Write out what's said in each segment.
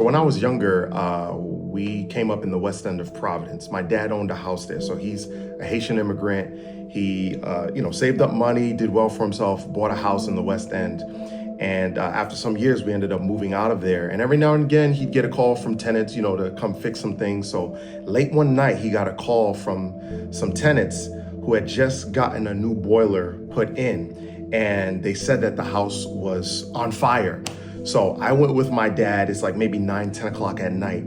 When I was younger, we came up in the West End of Providence. My dad owned a house there, so he's a Haitian immigrant. He, saved up money, did well for himself, bought a house in the West End. And after some years, we ended up moving out of there. And every now and again, he'd get a call from tenants, to come fix some things. So late one night, he got a call from some tenants who had just gotten a new boiler put in. And they said that the house was on fire. So I went with my dad. It's like maybe 9, 10 o'clock at night.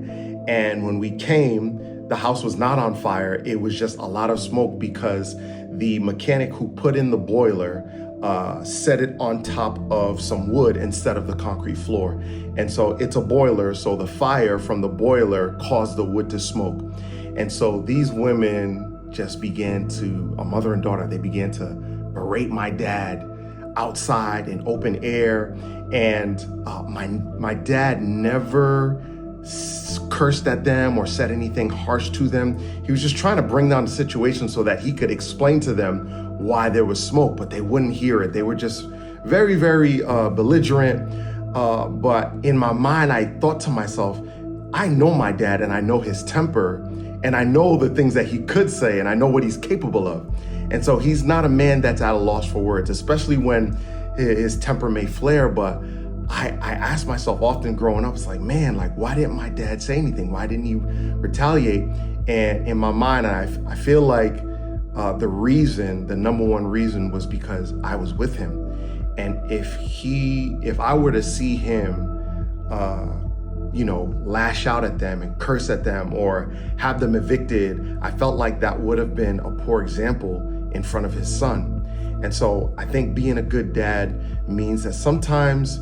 And when we came, the house was not on fire. It was just a lot of smoke because the mechanic who put in the boiler set it on top of some wood instead of the concrete floor. And so it's a boiler. So the fire from the boiler caused the wood to smoke. And so these women just began to, a mother and daughter, they began to berate my dad outside in open air. And my dad never cursed at them or said anything harsh to them. He was just trying to bring down the situation so that he could explain to them why there was smoke, but they wouldn't hear it. They were just very, very belligerent. But in my mind, I thought to myself, I know my dad and I know his temper and I know the things that he could say and I know what he's capable of. And so he's not a man that's at a loss for words, especially when his temper may flare. But I asked myself often growing up, it's like, man, why didn't my dad say anything? Why didn't he retaliate? And in my mind, I feel like the number one reason was because I was with him. And if I were to see him, lash out at them and curse at them or have them evicted, I felt like that would have been a poor example in front of his son. And so I think being a good dad means that sometimes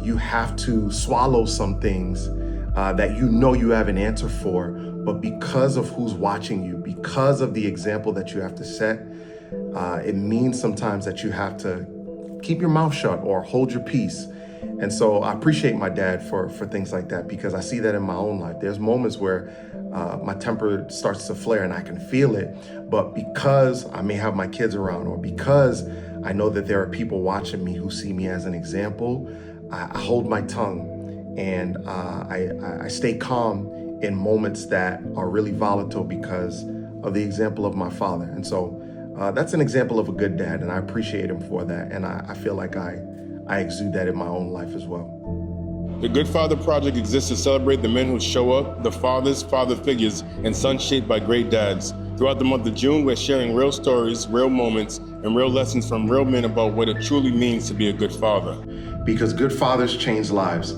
you have to swallow some things that you have an answer for, but because of who's watching you, because of the example that you have to set, it means sometimes that you have to keep your mouth shut or hold your peace. And so I appreciate my dad for things like that, because I see that in my own life. There's moments where my temper starts to flare and I can feel it, but because I may have my kids around or because I know that there are people watching me who see me as an example, I hold my tongue and I stay calm in moments that are really volatile because of the example of my father. And so that's an example of a good dad, and I appreciate him for that. And I feel like I exude that in my own life as well. The Good Father Project exists to celebrate the men who show up, the fathers, father figures, and sons shaped by great dads. Throughout the month of June, we're sharing real stories, real moments, and real lessons from real men about what it truly means to be a good father. Because good fathers change lives.